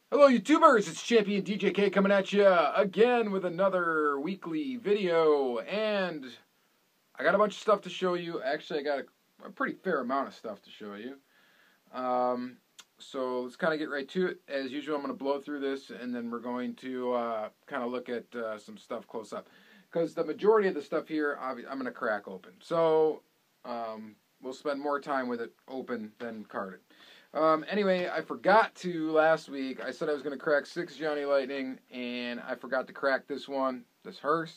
Hello YouTubers, it's Championdjk coming at you again with another weekly video, and I got a bunch of stuff to show you. Actually, I got a pretty fair amount of stuff to show you. So let's kind of get right to it. As usual, I'm going to blow through this, and then we're going to kind of look at some stuff close up. Because the majority of the stuff here, I'm going to crack open. So we'll spend more time with it open than carded. Anyway, I forgot to last week. I said I was going to crack 6 Johnny Lightning, and I forgot to crack this one, this Hearse.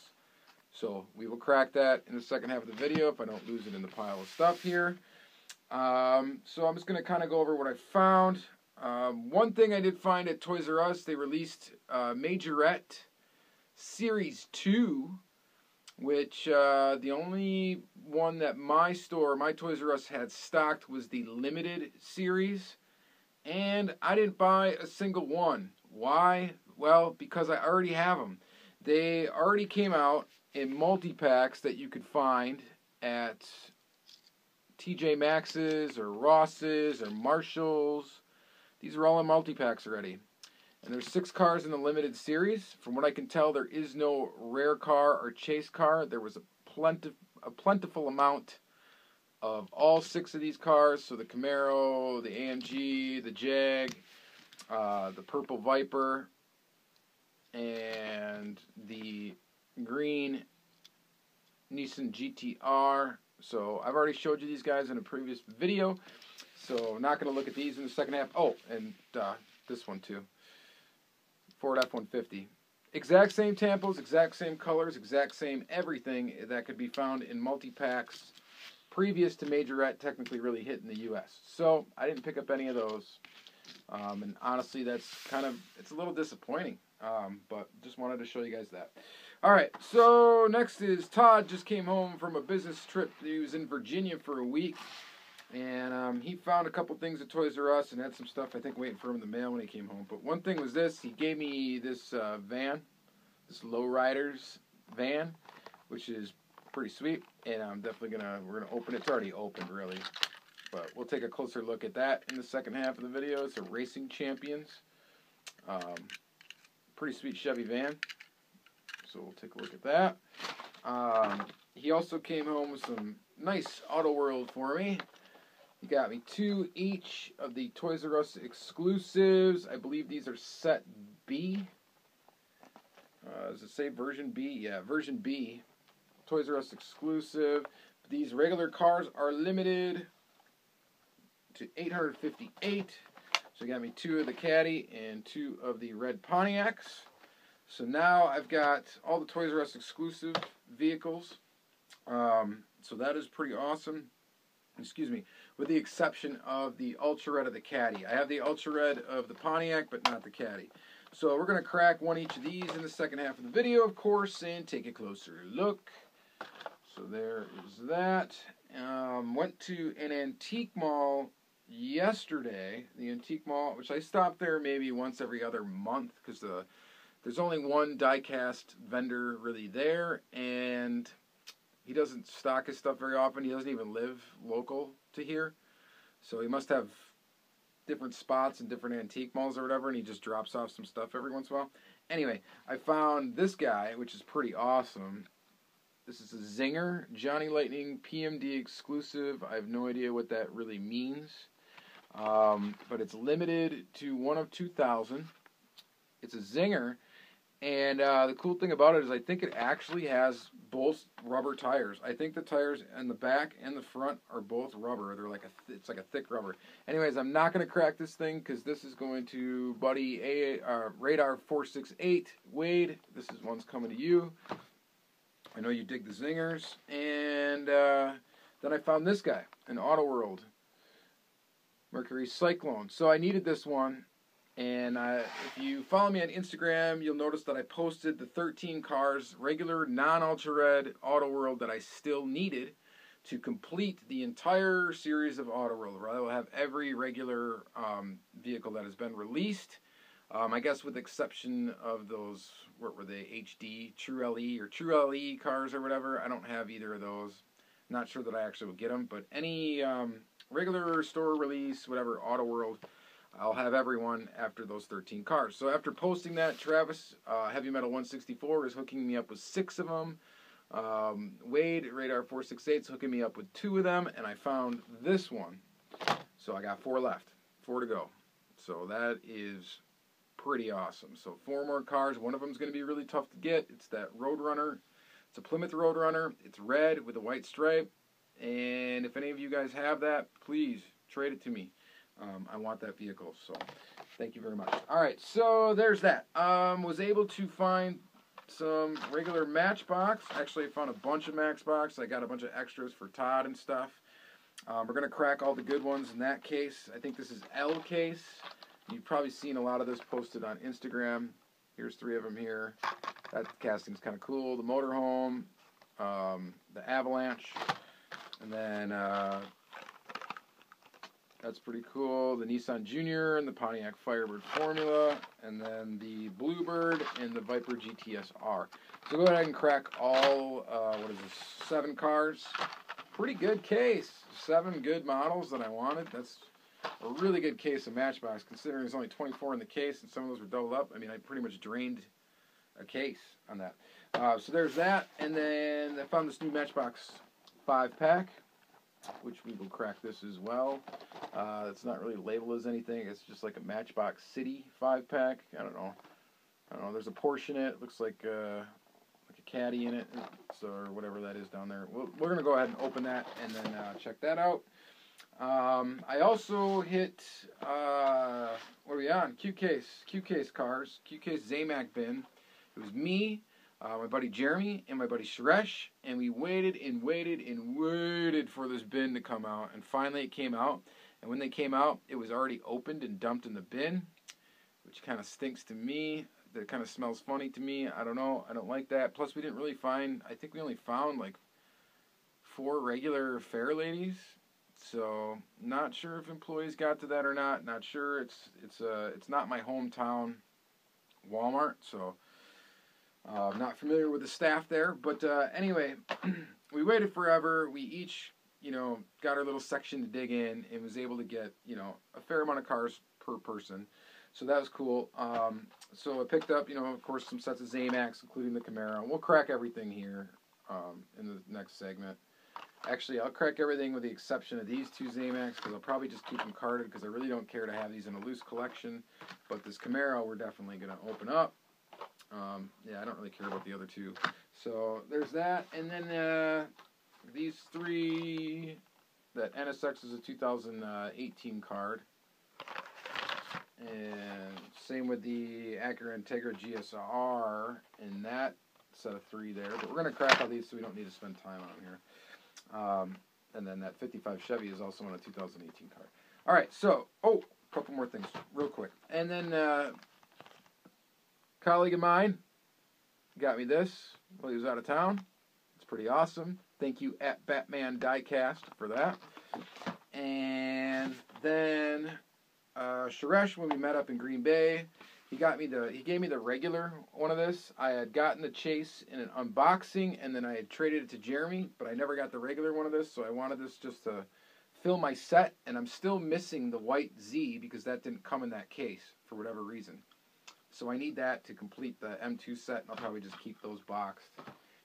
So we will crack that in the second half of the video if I don't lose it in the pile of stuff here. So I'm just going to kind of go over what I found. One thing I did find at Toys R Us, they released Majorette Series 2, which the only one that my Toys R Us had stocked was the limited series, and I didn't buy a single one. Why? Well, because I already have them. They already came out in multi-packs that you could find at TJ Maxx's or Ross's or Marshall's. These are all in multi-packs already. And there's 6 cars in the limited series. From what I can tell, there is no rare car or chase car. There was a plentiful amount of all 6 of these cars. So the Camaro, the AMG, the Jag, the Purple Viper, and the green Nissan GTR. So I've already showed you these guys in a previous video. So I'm not going to look at these in the second half. Oh, and this one too. Ford F-150. Exact same tampos, exact same colors, exact same everything that could be found in multi-packs previous to Majorette technically really hitting the U.S. So I didn't pick up any of those. And honestly, that's it's a little disappointing. But just wanted to show you guys that. All right, so next is Todd just came home from a business trip. He was in Virginia for a week. And he found a couple things at Toys R Us and had some stuff, I think, waiting for him in the mail when he came home. But one thing was this. He gave me this van, this Lowriders van, which is pretty sweet. And I'm definitely we're going to open it. It's already opened, really. But we'll take a closer look at that in the second half of the video. It's a Racing Champions. Pretty sweet Chevy van. So we'll take a look at that. He also came home with some nice Auto World for me. He got me 2 each of the Toys R Us exclusives. I believe these are set B. Does it say version B? Yeah, version B. Toys R Us exclusive. These regular cars are limited to 858. So he got me 2 of the Caddy and 2 of the red Pontiacs. So now I've got all the Toys R Us exclusive vehicles. So that is pretty awesome. Excuse me, with the exception of the Ultra Red of the Caddy. I have the Ultra Red of the Pontiac, but not the Caddy. So we're going to crack one each of these in the second half of the video, of course, and take a closer look. So there is that. Went to an antique mall yesterday. The antique mall, which I stopped there maybe once every other month, because there's only one diecast vendor really there, and he doesn't stock his stuff very often. He doesn't even live local to here. So he must have different spots in different antique malls or whatever, and he just drops off some stuff every once in a while. Anyway, I found this guy, which is pretty awesome. This is a Zinger Johnny Lightning PMD exclusive. I have no idea what that really means. But it's limited to 1 of 2,000. It's a Zinger. And the cool thing about it is I think it actually has both rubber tires. I think the tires in the back and the front are both rubber. They're like it's like a thick rubber. Anyways, I'm not going to crack this thing because this is going to Buddy Radar 468 Wade. This is one's coming to you. I know you dig the Zingers. And then I found this guy, an Auto World Mercury Cyclone. So I needed this one. And if you follow me on Instagram, you'll notice that I posted the 13 cars, regular, non-Ultra Red Auto World that I still needed to complete the entire series of Auto World, where I will have every regular vehicle that has been released. I guess with the exception of those, what were they, HD, TRU LE, or TRU LE cars or whatever. I don't have either of those. Not sure that I actually will get them, but any regular store release, whatever, Auto World, I'll have everyone after those 13 cars. So after posting that, Travis, Heavy Metal 164, is hooking me up with 6 of them. Wade, Radar 468, is hooking me up with 2 of them, and I found this one. So I got 4 left, 4 to go. So that is pretty awesome. So 4 more cars. One of them is going to be really tough to get. It's that Roadrunner. It's a Plymouth Roadrunner. It's red with a white stripe. And if any of you guys have that, please trade it to me. I want that vehicle. So thank you very much. All right, so there's that. Was able to find some regular Matchbox. Actually, I found a bunch of Matchbox. I got a bunch of extras for Todd and stuff. We're going to crack all the good ones in that case. I think this is L case. You've probably seen a lot of this posted on Instagram. Here's 3 of them here. That casting's kind of cool. The motorhome, the Avalanche, and then that's pretty cool. The Nissan Junior and the Pontiac Firebird Formula, and then the Bluebird and the Viper GTS-R. So go ahead and crack all, 7 cars. Pretty good case. 7 good models that I wanted. That's a really good case of Matchbox, considering there's only 24 in the case, and some of those were doubled up. I mean, I pretty much drained a case on that. So there's that, and then I found this new Matchbox 5-pack, which we will crack this as well. It's not really labeled as anything. It's just like a Matchbox City 5-pack. I don't know. There's a Porsche in it. It looks like a caddy in it, so, or whatever that is down there. We're going to go ahead and open that and then check that out. I also hit, what are we on? Q-Case cars. Q-Case Zamac bin. It was me, my buddy Jeremy, and my buddy Suresh, and we waited and waited and waited for this bin to come out, and finally it came out. And when they came out, it was already opened and dumped in the bin, which kind of stinks to me. That kind of smells funny to me. I don't know. I don't like that. Plus, we didn't really find, I think we only found like 4 regular Fair Ladies. So, not sure if employees got to that or not. Not sure. It's not my hometown Walmart, so I'm not familiar with the staff there. But anyway, we waited forever. We each, got our little section to dig in and was able to get, a fair amount of cars per person. So that was cool. So I picked up, of course, some sets of Zamacs, including the Camaro. We'll crack everything here in the next segment. Actually, I'll crack everything with the exception of these 2 Zamacs, because I'll probably just keep them carded, because I really don't care to have these in a loose collection. But this Camaro, we're definitely going to open up. Yeah, I don't really care about the other 2. So there's that. And then these 3, that NSX is a 2018 card. And same with the Acura Integra GSR in that set of 3 there. But we're going to crack all these so we don't need to spend time on them here. And then that 55 Chevy is also on a 2018 card. All right, so, a couple more things real quick. And then a colleague of mine got me this while he was out of town. It's pretty awesome. Thank you at Batman Diecast for that. And then Suresh, when we met up in Green Bay, he gave me the regular one of this. I had gotten the Chase in an unboxing, and then I had traded it to Jeremy, but I never got the regular one of this, so I wanted this just to fill my set, and I'm still missing the white Z because that didn't come in that case for whatever reason. So I need that to complete the M2 set, and I'll probably just keep those boxed.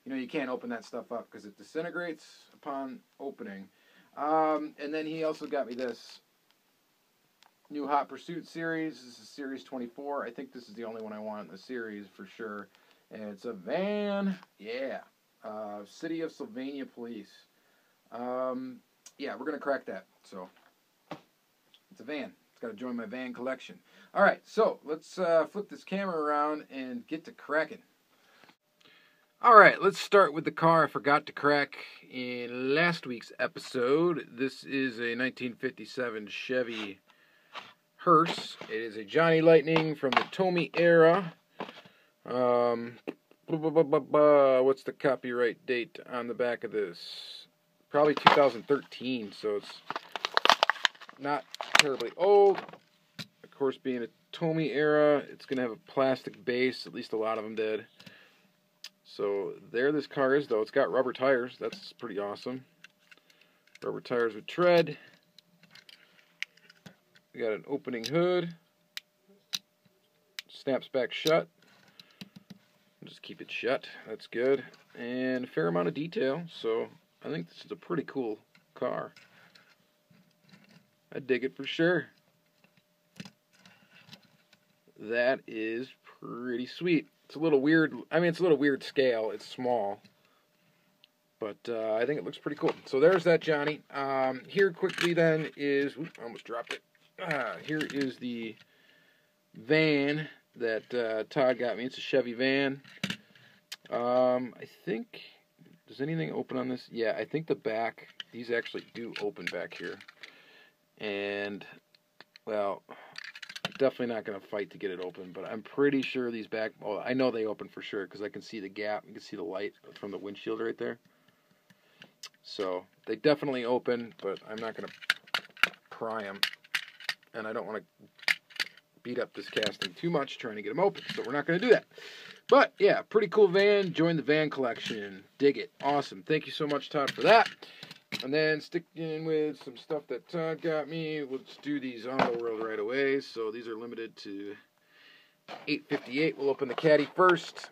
You can't open that stuff up because it disintegrates upon opening. And then he also got me this new Hot Pursuit series. This is Series 24. I think this is the only one I want in the series for sure. And it's a van. Yeah. City of Sylvania Police. Yeah, we're going to crack that. So, it's a van. It's got to join my van collection. All right, so let's flip this camera around and get to cracking. All right, let's start with the car I forgot to crack in last week's episode. This is a 1957 Chevy Hearse. It is a Johnny Lightning from the Tommy era. What's the copyright date on the back of this? Probably 2013, so it's not terribly old. Of course, being a Tommy era, it's going to have a plastic base. At least a lot of them did. So there this car is, though. It's got rubber tires. That's pretty awesome. Rubber tires with tread. We got an opening hood. Snaps back shut. Just keep it shut. That's good. And a fair amount of detail. So I think this is a pretty cool car. I dig it for sure. That is pretty sweet. It's a little weird. I mean, it's a little weird scale. It's small. But I think it looks pretty cool. So there's that Johnny. Here quickly then is... Oops, I almost dropped it. Here is the van that Todd got me. It's a Chevy van. I think... Does anything open on this? Yeah, I think the back... These actually do open back here. And, well... Definitely not going to fight to get it open, but I'm pretty sure these back... Oh, I know they open for sure because I can see the gap. You can see the light from the windshield right there. So they definitely open, but I'm not going to pry them. And I don't want to beat up this casting too much trying to get them open, so we're not going to do that. But, yeah, pretty cool van. Join the van collection. Dig it. Awesome. Thank you so much, Todd, for that. And then sticking with some stuff that Todd got me, let's do these Auto World right away. So these are limited to $8.58. We'll open the caddy first.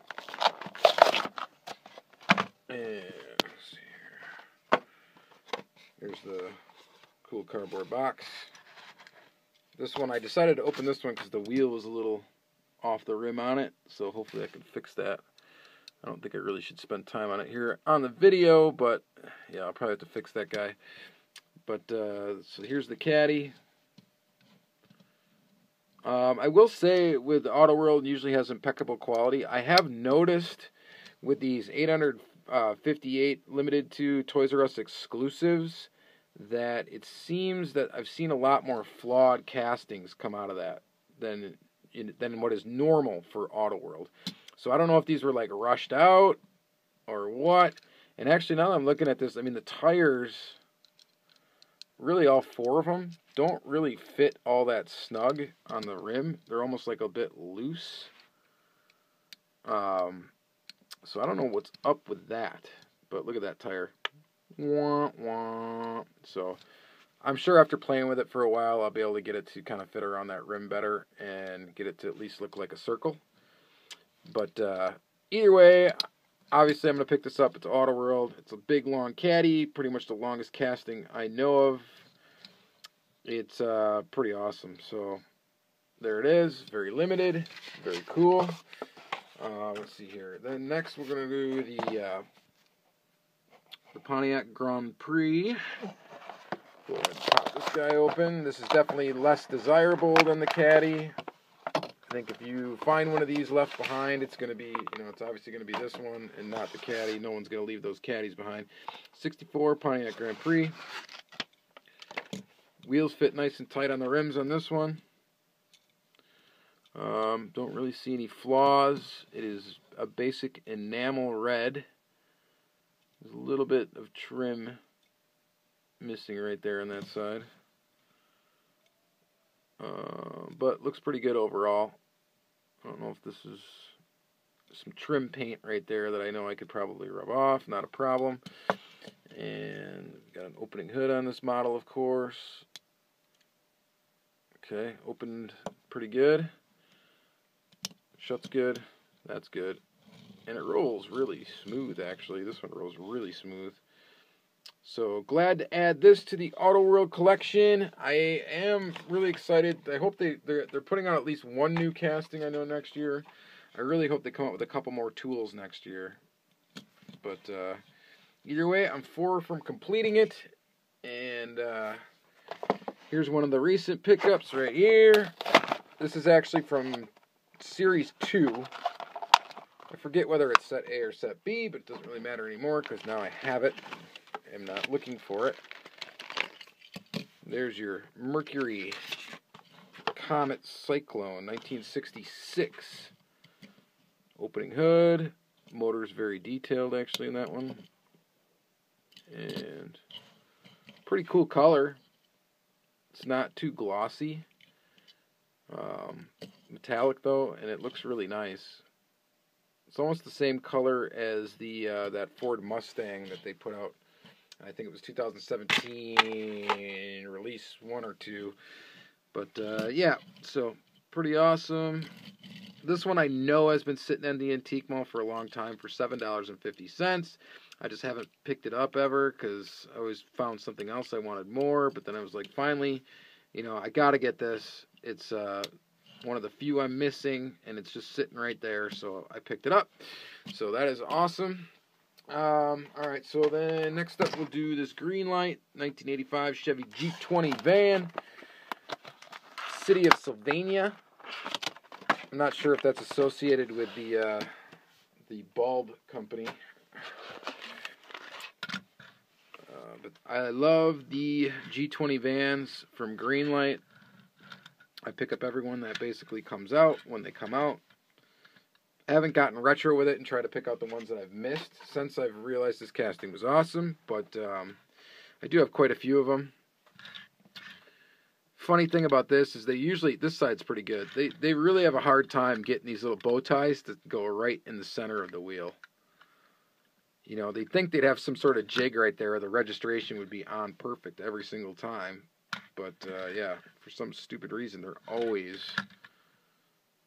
And let's see here. Here's the cool cardboard box. This one, I decided to open this one because the wheel was a little off the rim on it. So hopefully I can fix that. I don't think I really should spend time on it here on the video, but yeah, I'll probably have to fix that guy. But so here's the caddy. I will say with Auto World, usually has impeccable quality. I have noticed with these 858 limited to Toys R Us exclusives that it seems that I've seen a lot more flawed castings come out of that than what is normal for Auto World. So I don't know if these were like rushed out or what. And actually now that I'm looking at this, I mean the tires, really all four of them, don't really fit all that snug on the rim. They're almost like a bit loose. So I don't know what's up with that. But look at that tire. Wah, wah. So I'm sure after playing with it for a while, I'll be able to get it to kind of fit around that rim better and get it to at least look like a circle. But either way, obviously I'm going to pick this up. It's Auto World. It's a big, long caddy. Pretty much the longest casting I know of. It's pretty awesome. So there it is. Very limited. Very cool. Let's see here. Then next we're going to do the Pontiac Grand Prix. Go ahead and pop this guy open. This is definitely less desirable than the caddy. I think if you find one of these left behind, it's going to be, it's obviously going to be this one and not the caddy. No one's going to leave those caddies behind. 64 Pontiac Grand Prix. Wheels fit nice and tight on the rims on this one. Don't really see any flaws. It is a basic enamel red. There's a little bit of trim missing right there on that side. But looks pretty good overall. I don't know if this is some trim paint right there that I know I could probably rub off. Not a problem. And got an opening hood on this model, of course. Okay, opened pretty good. Shuts good. That's good. And it rolls really smooth, actually. This one rolls really smooth. So glad to add this to the Auto World collection. I am really excited. I hope they're putting out at least one new casting, I know, next year. I really hope they come up with a couple more tools next year. But either way, I'm 4 from completing it. And here's one of the recent pickups right here. This is actually from Series 2. I forget whether it's set A or set B, but it doesn't really matter anymore because now I have it. I'm not looking for it. There's your Mercury Comet Cyclone, 1966. Opening hood. Motor's very detailed, actually, in that one. And pretty cool color. It's not too glossy. Metallic, though, and it looks really nice. It's almost the same color as the that Ford Mustang that they put out. I think it was 2017, release 1 or 2. But, yeah, so pretty awesome. This one I know has been sitting in the antique mall for a long time for $7.50. I just haven't picked it up ever because I always found something else I wanted more. But then I was like, finally, you know, I got to get this. It's one of the few I'm missing, and it's just sitting right there. So I picked it up. So that is awesome. All right, so then next up we'll do this green light 1985 Chevy G20 van, City of Sylvania. I'm not sure if that's associated with the bulb company, but I love the G20 vans from Greenlight. I pick up every one that basically comes out when they come out. I haven't gotten retro with it and tried to pick out the ones that I've missed since I've realized this casting was awesome, but I do have quite a few of them. Funny thing about this is this side's pretty good. They really have a hard time getting these little bow ties to go right in the center of the wheel. You know, they think they'd have some sort of jig right there, or the registration would be on perfect every single time. But, yeah, for some stupid reason, they're always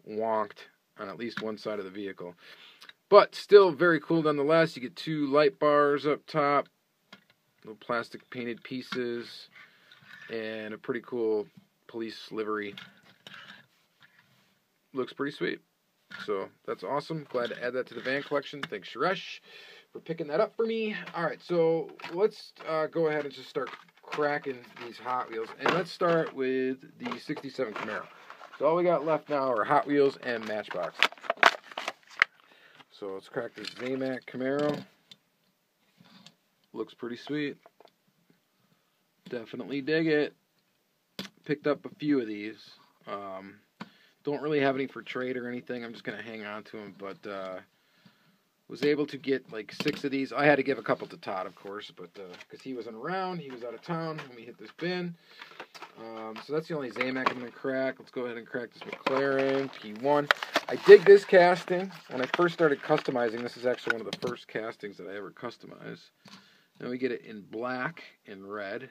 wonked on at least one side of the vehicle. But still very cool nonetheless. You get 2 light bars up top, little plastic painted pieces, and a pretty cool police livery. Looks pretty sweet. So that's awesome. Glad to add that to the van collection. Thanks, Suresh, for picking that up for me. Alright, so let's go ahead and just start cracking these Hot Wheels. And let's start with the 67 Camaro. So all we got left now are Hot Wheels and Matchbox. So let's crack this Zamac Camaro. Looks pretty sweet. Definitely dig it. Picked up a few of these. Don't really have any for trade or anything. I'm just going to hang on to them. But was able to get like 6 of these. I had to give a couple to Todd, of course, but because he wasn't around. He was out of town when we hit this bin. So that's the only Zamac I'm going to crack. Let's go ahead and crack this McLaren P1. I dig this casting. When I first started customizing, this is actually one of the first castings that I ever customized. Then we get it in black and red.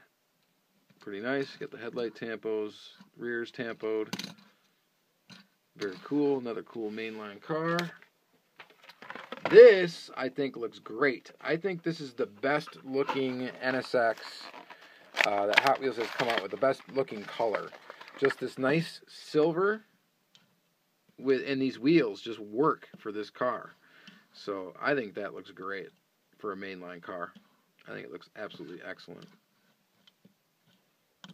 Pretty nice. Get the headlight tampos, rears tampoed. Very cool. Another cool mainline car. This, I think, looks great. I think this is the best looking NSX that Hot Wheels has come out with. The best looking color. Just this nice silver and these wheels just work for this car. So I think that looks great for a mainline car. I think it looks absolutely excellent.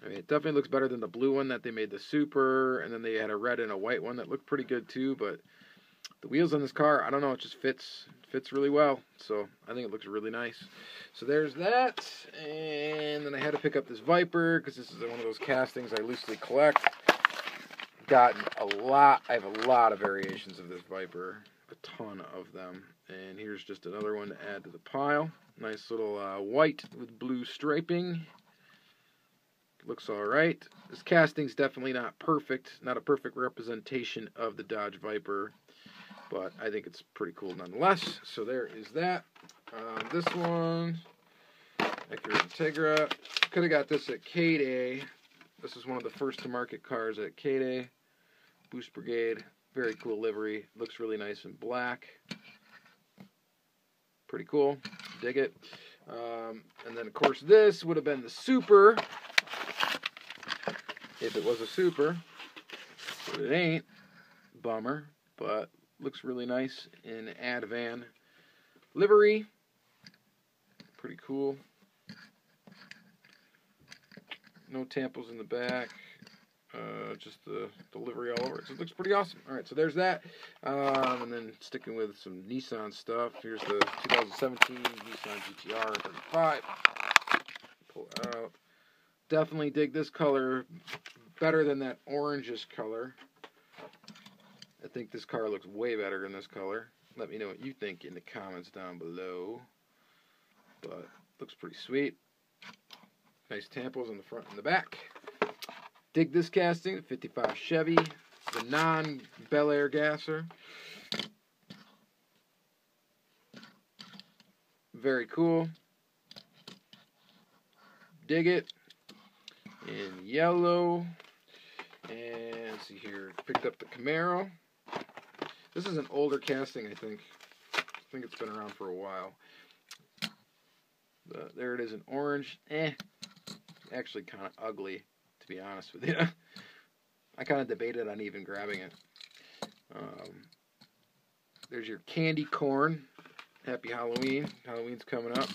I mean, it definitely looks better than the blue one that they made the Super, and then they had a red and a white one that looked pretty good too, but the wheels on this car, I don't know, it just fits really well, so I think it looks really nice. So there's that, and then I had to pick up this Viper, because this is one of those castings I loosely collect. I have a lot of variations of this Viper, a ton of them, and here's just another one to add to the pile. Nice little white with blue striping. Looks alright. This casting's definitely not perfect, not a perfect representation of the Dodge Viper, but I think it's pretty cool nonetheless. So there is that. This one, Acura Integra. Could have got this at K-Day. This is one of the first to market cars at K-Day. Boost Brigade. Very cool livery. Looks really nice in black. Pretty cool. Dig it. And then, of course, this would have been the Super. If it was a Super, but it ain't. Bummer, but looks really nice in Advan livery. Pretty cool. No tampos in the back. Just the livery all over it. So it looks pretty awesome. Alright, so there's that. And then sticking with some Nissan stuff. Here's the 2017 Nissan GTR 35. Pull it out. Definitely dig this color better than that orangish color. I think this car looks way better in this color. Let me know what you think in the comments down below. But looks pretty sweet. Nice tampos on the front and the back. Dig this casting, the 55 Chevy, the non-Bel Air gasser. Very cool. Dig it. In yellow. And let's see here. Picked up the Camaro. This is an older casting, I think. I think it's been around for a while. There it is in orange. Actually kind of ugly, to be honest with you. I kind of debated on even grabbing it. There's your candy corn. Happy Halloween. Halloween's coming up.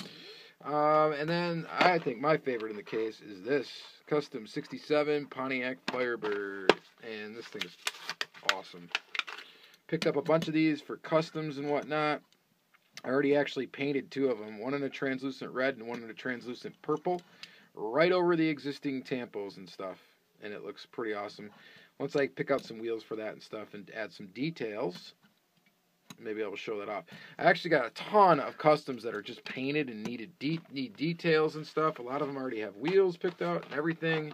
And then I think my favorite in the case is this custom 67 Pontiac Firebird. And this thing is awesome. Picked up a bunch of these for customs and whatnot. I already actually painted 2 of them. One in a translucent red and one in a translucent purple. Right over the existing tampos and stuff. And it looks pretty awesome. Once I pick out some wheels for that and stuff and add some details, maybe I will show that off. I actually got a ton of customs that are just painted and need details and stuff. A lot of them already have wheels picked out and everything.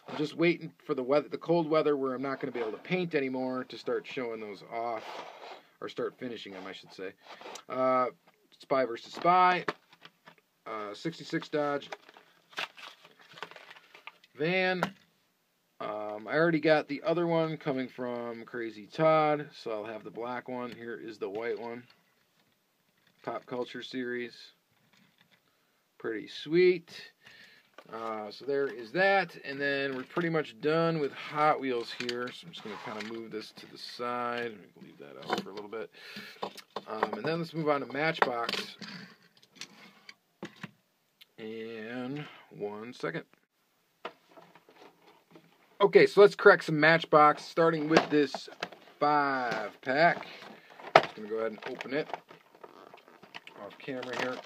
I'm just waiting for the cold weather where I'm not going to be able to paint anymore to start showing those off. Or start finishing them, I should say. Spy versus Spy. 66 Dodge van. I already got the other one coming from Crazy Todd, so I'll have the black one. Here is the white one. Pop Culture Series. Pretty sweet. So there is that, and then we're pretty much done with Hot Wheels here, so I'm just going to kind of move this to the side. Let me leave that out for a little bit. And then let's move on to Matchbox. And 1 second. Okay, so let's crack some Matchbox, starting with this 5-pack. Just going to go ahead and open it off camera here.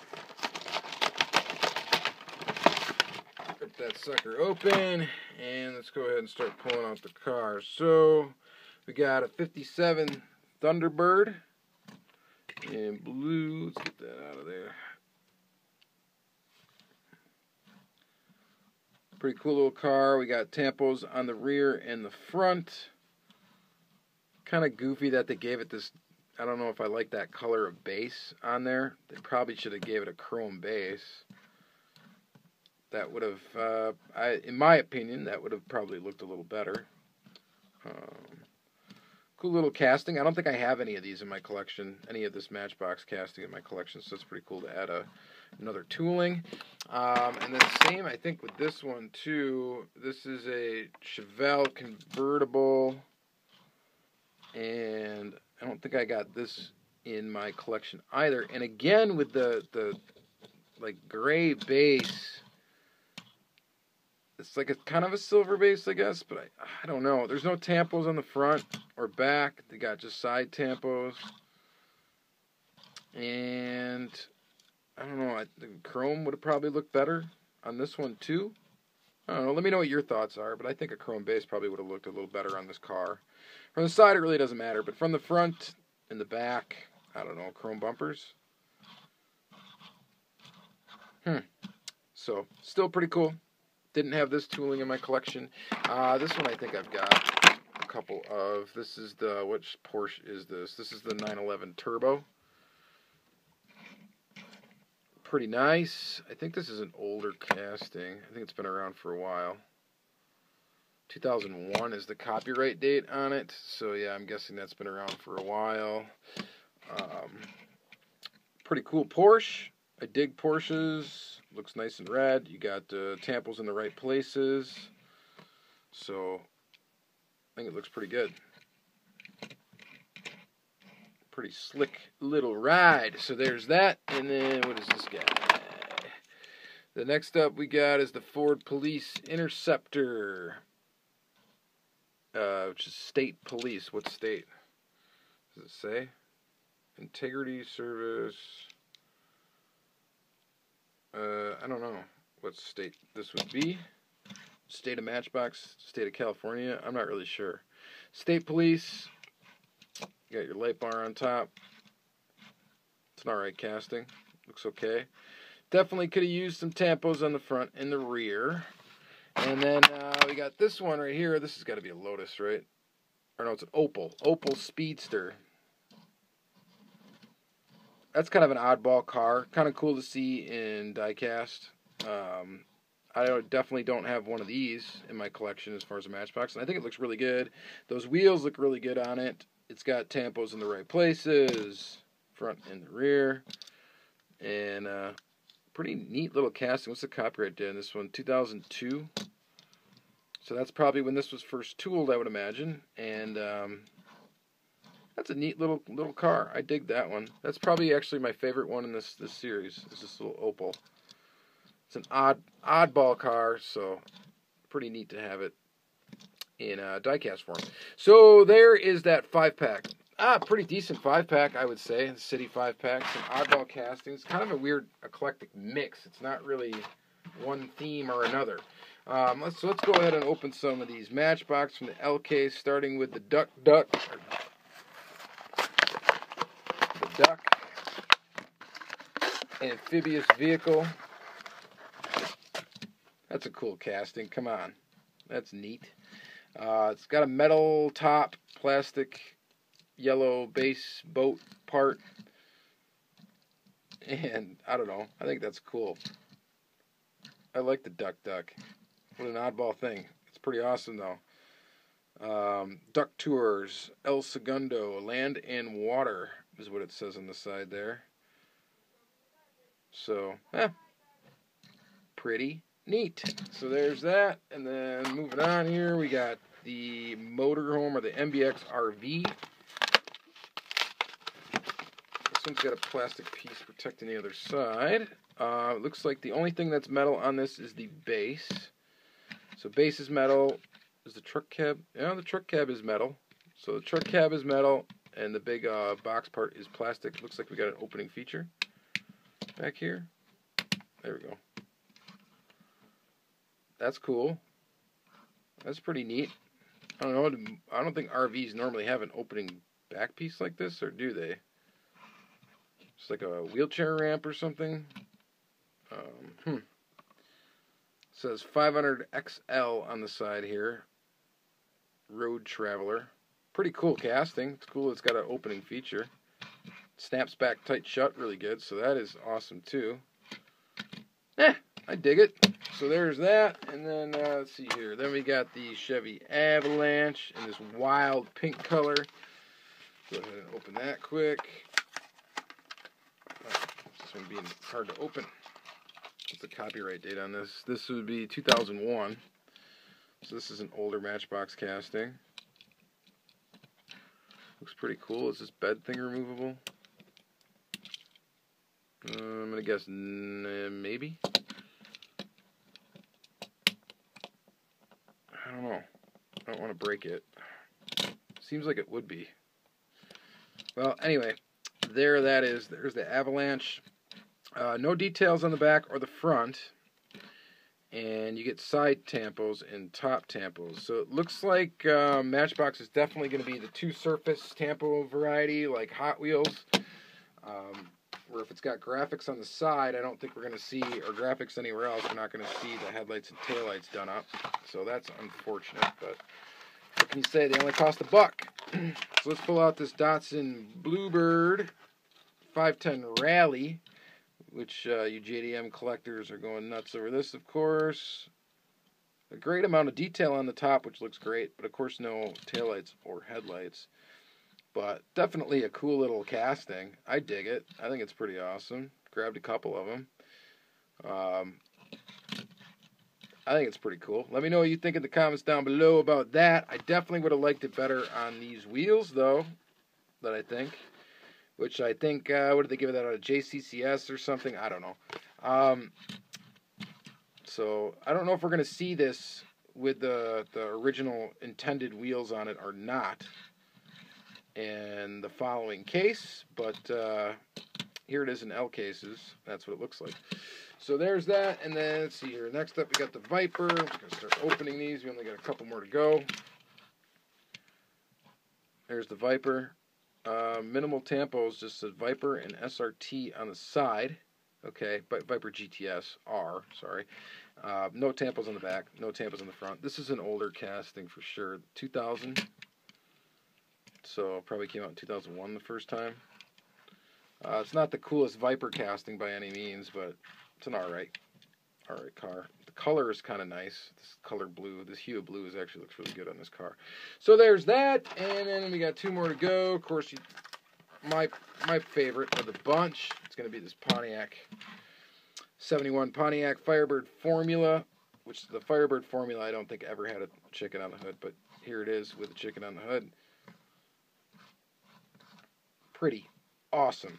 Rip that sucker open, and let's go ahead and start pulling out the car. So, we got a 57 Thunderbird in blue. Let's get that out of there. Pretty cool little car. We got tampos on the rear and the front. Kind of goofy that they gave it this, I don't know if I like that color of base on there. They probably should have gave it a chrome base. That would have, in my opinion, that would have probably looked a little better. Cool little casting. I don't think I have any of these in my collection, any of this Matchbox casting in my collection, so it's pretty cool to add another tooling. And then same, I think, with this one, too. This is a Chevelle Convertible, and I don't think I got this in my collection either. And again, with the like, gray base, it's like a kind of a silver base, I guess, but I don't know. There's no tampos on the front or back. They got just side tampos. And I don't know. The chrome would have probably looked better on this one, too. I don't know. Let me know what your thoughts are, but I think a chrome base probably would have looked a little better on this car. From the side, it really doesn't matter, but from the front and the back, I don't know, chrome bumpers. So, still pretty cool. Didn't have this tooling in my collection. This one I think I've got a couple of. This is the, which Porsche is this? This is the 911 Turbo. Pretty nice. I think this is an older casting. I think it's been around for a while. 2001 is the copyright date on it. So yeah, I'm guessing that's been around for a while. Pretty cool Porsche. I dig Porsches. Looks nice and red. You got tampos in the right places. So I think it looks pretty good. Pretty slick little ride. So there's that. And then what is this guy? The next up we got is the Ford Police Interceptor. Which is state police. What state? Does it say? Integrity Service. I don't know what state this would be. State of Matchbox, state of California. I'm not really sure. State police. You got your light bar on top. It's an alright casting. Looks okay. Definitely could have used some tampos on the front and the rear. And then we got this one right here. This has got to be a Lotus, right? Or no, it's an Opel. Opel Speedster. That's kind of an oddball car. Kind of cool to see in diecast. definitely don't have one of these in my collection as far as a Matchbox, and I think it looks really good. Those wheels look really good on it. It's got tampos in the right places, front and the rear, and pretty neat little casting. What's the copyright date on this one? 2002. So that's probably when this was first tooled, I would imagine. And that's a neat little car. I dig that one. That's probably actually my favorite one in this series. Is this little Opal. It's an oddball car, so pretty neat to have it in diecast form. So there is that 5-pack. Pretty decent 5-pack, I would say. The City 5-pack, some oddball castings. Kind of a weird eclectic mix. It's not really one theme or another. Let's go ahead and open some of these Matchbox from the L case, starting with the Duck. The Duck amphibious vehicle. That's a cool casting. Come on. That's neat. It's got a metal top, plastic, yellow base boat part. And, I don't know. I think that's cool. I like the Duck. What an oddball thing. It's pretty awesome, though. Duck Tours, El Segundo, Land and Water is what it says on the side there. So, pretty neat. So there's that. And then moving on here, we got the motorhome or the MBX RV. This one's got a plastic piece protecting the other side. It looks like the only thing that's metal on this is the base. So base is metal. Is the truck cab? Yeah, the truck cab is metal. So the truck cab is metal, and the big box part is plastic. Looks like we got an opening feature back here. There we go. That's cool. That's pretty neat. I don't know. I don't think RVs normally have an opening back piece like this, or do they? It's like a wheelchair ramp or something. It says 500 XL on the side here. Road Traveler. Pretty cool casting. It's cool it's got an opening feature. Snaps back tight shut really good, so that is awesome too. I dig it. So there's that, and then let's see here. Then we got the Chevy Avalanche in this wild pink color. Go ahead and open that quick. This one being hard to open. What's the copyright date on this? This would be 2001. So this is an older Matchbox casting. Looks pretty cool. Is this bed thing removable? I'm going to guess maybe. I don't know. I don't want to break it. Seems like it would be. Well, anyway, there that is. There's the Avalanche. No details on the back or the front. And you get side tampos and top tampos. So it looks like Matchbox is definitely going to be the two-surface tampo variety, like Hot Wheels. Where if it's got graphics on the side, I don't think we're going to see, or graphics anywhere else, we're not going to see the headlights and taillights done up. So that's unfortunate, but what can you say? They only cost $1. So let's pull out this Datsun Bluebird 510 Rally, which you JDM collectors are going nuts over this, of course. A great amount of detail on the top, which looks great, but of course no taillights or headlights. But definitely a cool little casting. I dig it. I think it's pretty awesome. Grabbed a couple of them. I think it's pretty cool. Let me know what you think in the comments down below about that. I definitely would have liked it better on these wheels, though, that I think. Which I think, what did they give it out of JCCS or something? I don't know. So, I don't know if we're going to see this with the original intended wheels on it or not in the following case, but here it is in L cases. That's what it looks like. So there's that, and then let's see here. Next up, we got the Viper. I'm just going to start opening these. We only got a couple more to go. There's the Viper. Minimal tampos, just a Viper and SRT on the side. Okay, Viper GTS R, sorry. No tampos on the back, no tampos on the front. This is an older casting for sure. 2000. So probably came out in 2001 the first time. It's not the coolest Viper casting by any means, but it's an alright car. The color is kind of nice. This color blue, this hue of blue actually looks really good on this car. So there's that, and then we got 2 more to go. Of course, my favorite of the bunch, it's going to be this Pontiac 71 Pontiac Firebird Formula, which the Firebird Formula I don't think ever had a chicken on the hood, but here it is with a chicken on the hood. Pretty awesome.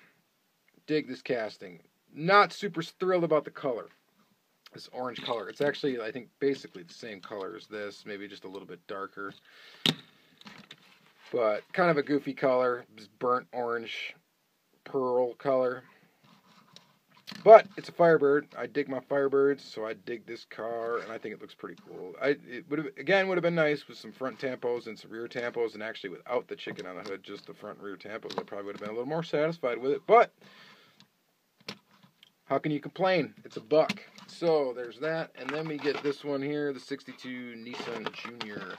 Dig this casting. Not super thrilled about the color. This orange color. It's actually, I think, basically the same color as this, maybe just a little bit darker. But kind of a goofy color. This burnt orange pearl color. But it's a Firebird. I dig my Firebirds, so I dig this car, and I think it looks pretty cool. It would have been nice with some front tampos and some rear tampos, and actually without the chicken on the hood, just the front and rear tampos. I probably would have been a little more satisfied with it, but how can you complain? It's a buck. So there's that, and then we get this one here, the 62 Nissan Junior.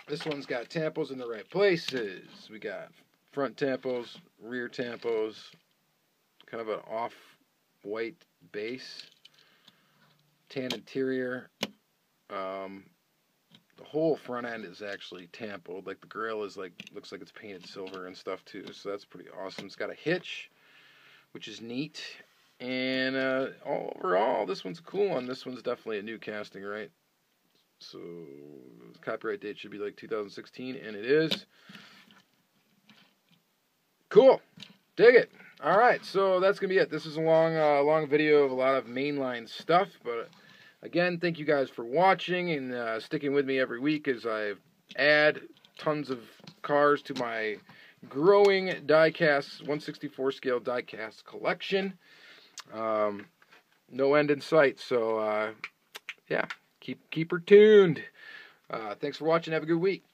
This one's got tampos in the right places. We got front tampos, rear tampos, kind of an off-white base, tan interior. The whole front end is actually tampoed. Like the grill is looks like it's painted silver and stuff too. So that's pretty awesome. It's got a hitch, which is neat. And overall, this one's a cool one. This one's definitely a new casting, right? So the copyright date should be like 2016, and it is. Cool. Dig it. All right, so that's going to be it. This is a long video of a lot of mainline stuff, but again, thank you guys for watching and sticking with me every week as I add tons of cars to my growing diecast 1/64 scale diecast collection. No end in sight, so yeah, keep her tuned. Thanks for watching. Have a good week.